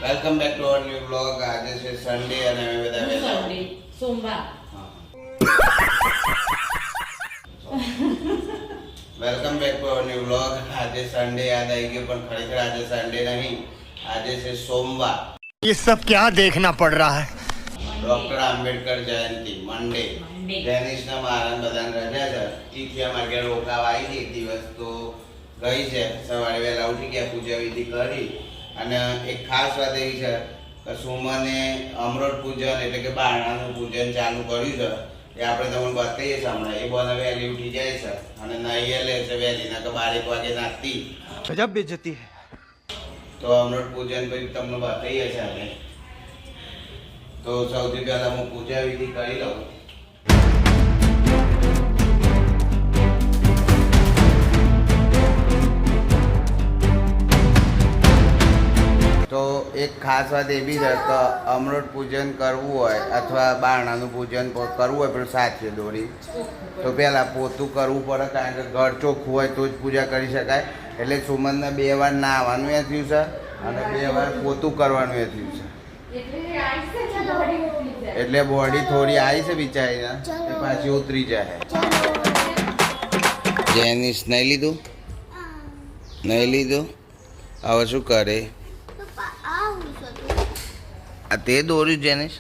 Welcome back to our new blog. આજે છે Sunday અને અમે બધા સન્ડે સોમવાર. Welcome back to our new blog. આજે સન્ડે યાદ આવી ગયો, પણ ખરેખર આજે સન્ડે નહીં, આજે છે સોમવાર. ये सब क्या देखना पड़ रहा है? ડોક્ટર આંબેડકર જયંતિ મંડે. જેનિશના મારા બધાને રજા છે. ટીચિયા માર્કેટ રોકાવા આવી હતી એક દિવસ, તો ગઈ છે. સવારે વહેલા ઉઠી ગયા, પૂજા વિધિ કરી. અને એક ખાસ વાત એવી છે કે સુમને અમૃત પૂજન એટલે કે બારણાનું પૂજન ચાલુ કર્યું છે. એ આપણે તમને બતાવીએ છીએ હમણાં. એ બોને વહેલી ઉઠી જાય છે અને નાહી લે છે વહેલી, ના કે 12 વાગે નાખતી. गजब बेइज्जती है. તો અમૃત પૂજન પછી તમને બતાવીએ છીએ અમે. તો સૌથી પહેલા હું પૂજા વિધિ કરી લઉં. તો એક ખાસ વાત એ બી છે કે અમૃત પૂજન કરવું હોય અથવા બારણાનું પૂજન કરવું હોય પણ સાથે દોરી, તો પહેલાં પોતું કરવું પડે, કારણ કે ઘર ચોખ્ખું હોય તો જ પૂજા કરી શકાય. એટલે સુમનને 2 વાર નાહવાનું એ થયું છે અને 2 વાર પોતું કરવાનું એ થયું છે. એટલે બોડી થોડી આવી છે બિચારીને, એ પાછી ઉતરી જાય. જેનિસ નહીં લીધું, નહીં લીધું, હવે શું કરે? આ તે દોર્યું જેનિસ?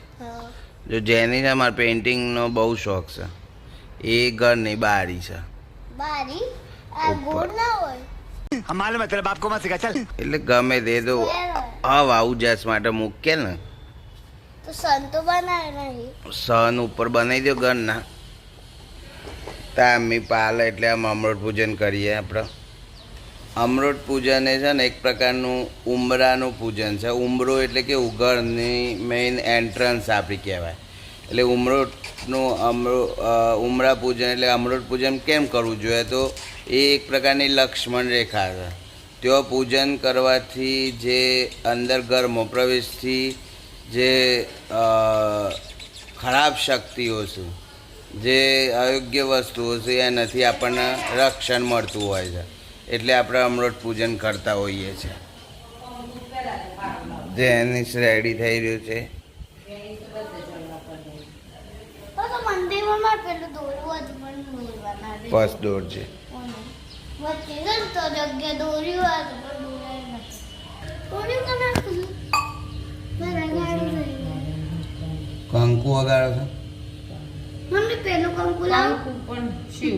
જો જેનિસ અમારે પેઇન્ટિંગનો બહુ શોખ છે. એ ઘરની બારી છે. બારી આ ગોળ ના હોય. मालूम है तेरे बाप को मत सिखा चल. એટલે ગમે તે તો હવા ઉજાસ માટે મૂકે ને, તો સંતો બનાવે નહીં. સન ઉપર બનાવી દો ઘરના. તામી પાલે એટલે આમ અમૃત પૂજન કરીએ આપણે. અમૃત પૂજન એ છે ને એક પ્રકારનું ઉંબરાનું પૂજન છે. ઉંબરો એટલે કે ઘરની મેઇન એન્ટ્રન્સ આપણી કહેવાય. એટલે ઉમરા પૂજન એટલે અમૃત પૂજન કેમ કરવું જોઈએ? તો એ એક પ્રકારની લક્ષ્મણ રેખા છે. ત્યાં પૂજન કરવાથી જે અંદર ઘરમાં પ્રવેશથી જે ખરાબ શક્તિઓ છે, જે અયોગ્ય વસ્તુઓ છે, એનાથી આપણને રક્ષણ મળતું હોય છે. એટલે આપણે અમૃત પૂજન કરતા હોઈએ છીએ. જેનિસ રેડી થઈ રહ્યું છે. તો મંદિરમાં માં પેલું દોરવું હતું પણ દોરવાના રે. બસ દોર છે. વચ્ચે છે ને તો જગ્યા દોર્યું હતું પણ દોરાય નથી. દોર્યું કે ના કરું? મારા ગાડી થઈ ગઈ. કંકુ વગાડો છો? મમ્મી પેલું કંકુ લાવ. પણ શિવ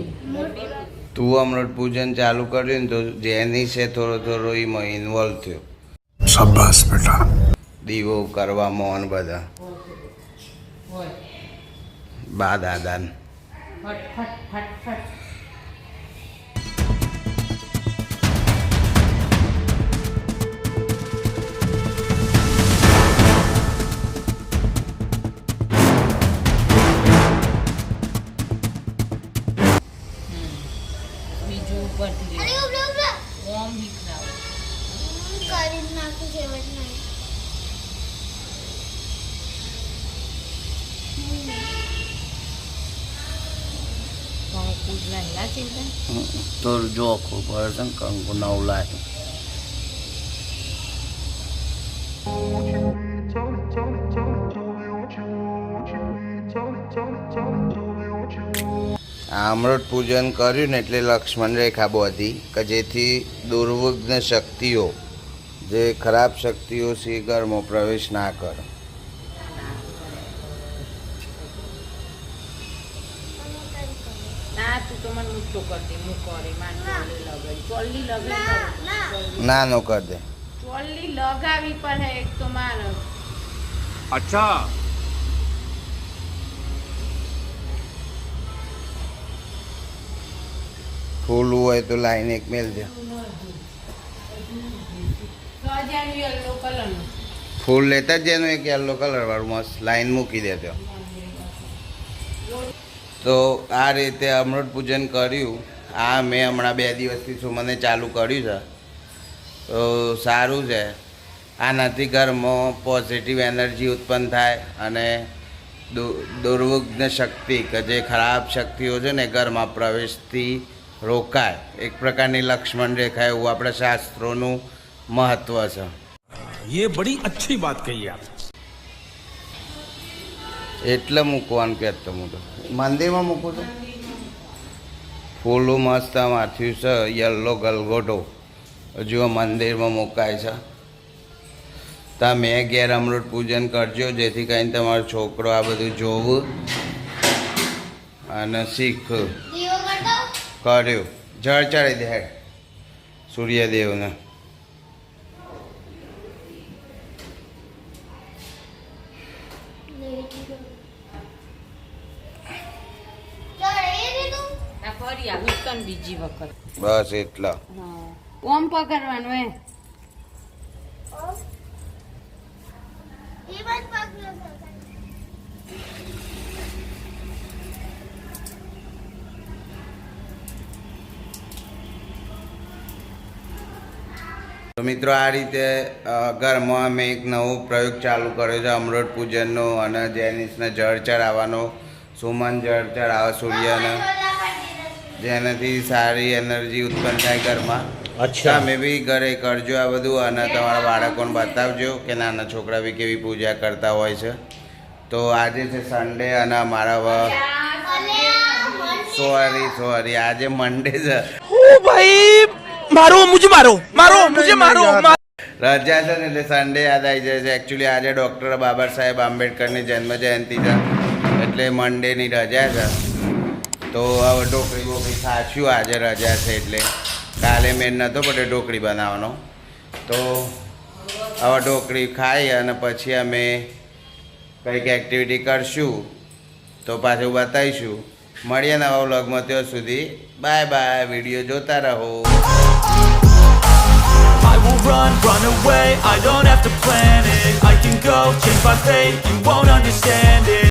તું અમૃત પૂજન ચાલુ કર્યું ને તો જેનિસે થોડો એમાં ઇન્વોલ્વ થયો. शाबाश बेटा. દીવો કરવામાં બધા હોય. બા દાદાને ફટ ફટ ફટ ફટ. બીજું ઉપરથી અરે ઉભરા ઉભરા. ઓમ વિકરાવ. કરી નાખું છે વટ નહીં. કંકુ જ નહીં ના ચિંતા. તો જોખું પડે છે ને કંકુ નવું લાગે. આ અમૃત પૂજન કર્યું ને એટલે લક્ષ્મણ રેખા બાંધી કે જેથી દુર્વિઘ્ન શક્તિઓ, જે ખરાબ શક્તિઓ છે એ ઘરમાં પ્રવેશ ના કરે. ના તું તો મને મૂકતો કરતી મૂકોરી માન ચોલ્લી લગાવી ના. નાનો કરી દે. ચોલ્લી લગાવી પણ હે એક તો મારે. अच्छा. ફૂલ હોય તો લાઈન એક મેલ દે. સજાનું યલો કલરનું. ફૂલ લેતા જ જેનું એક યલો કલર વાળું મસ્ત લાઈન મૂકી દેતો. તો આ રીતે અમૃત પૂજન કર્યું. આ મેં હમણાં 2 દિવસથી સુમને ચાલુ કર્યું છે. તો સારું છે. આનાથી ઘરમાં પોઝિટિવ એનર્જી ઉત્પન્ન થાય અને દુર્વિઘ્ન શક્તિ કે જે ખરાબ શક્તિઓ છે ને ઘરમાં પ્રવેશથી રોકાય. એક પ્રકારની લક્ષ્મણ રેખા એવું આપણા શાસ્ત્રોનું મહત્ત્વ છે. ये बड़ी अच्छी बात कही आप। એટલે મૂકવાનું કહેતો હું તો મંદિરમાં મૂકું છું ફૂલું મસ્ત માથ્યું છે યલો ગલગોટો હજુ આ મંદિરમાં મુકાય છે તમે ઘેર અમૃત પૂજન કરજો જેથી કરીને તમારો છોકરો આ બધું જોવું અને શીખ દીવો કરતો કર્યું જળ ચડી દે હેડ સૂર્યદેવને ચડે દીધું આ ફરી આવું જ કન બીજી વખત બસ એટલા હા ઓમ પકડવાનું એ એ બાજ પગલો તો મિત્રો આ રીતે ઘરમાં અમે એક નવો પ્રયોગ ચાલુ કર્યો છે અમૃત પૂજનનો અને જેનિસને જળ ચડાવવાનો સુમન જળ ચડાવે સૂર્યને જેનાથી સારી એનર્જી ઉત્પન્ન થાય ઘરમાં તમે બી ઘરે કરજો આ બધું અને તમારા બાળકોને બતાવજો કે નાના છોકરા બી કેવી પૂજા કરતા હોય છે તો આજે છે સન્ડે અને અમારા સોરી આજે મંડે છે રજા છે ને એટલે સન્ડે યાદ આવી જાય છે એકચ્યુઅલી આજે ડૉક્ટર બાબા સાહેબ આંબેડકરની જન્મ જયંતિ છે એટલે મંડેની રજા છે તો હવે ઢોકળી બોકળી ખાશું આજે રજા છે એટલે કાલે મેં નહોતો પડે ઢોકળી બનાવવાનો તો હવે ઢોકળી ખાઈ અને પછી અમે કંઈક એક્ટિવિટી કરશું તો પાછું બતાવીશું મળીએ નવા વ્લોગમાં ત્યાં સુધી બાય બાય વિડીયો જોતા રહો I will run away, I don't have to plan it. I can go, change my fate, you won't understand it.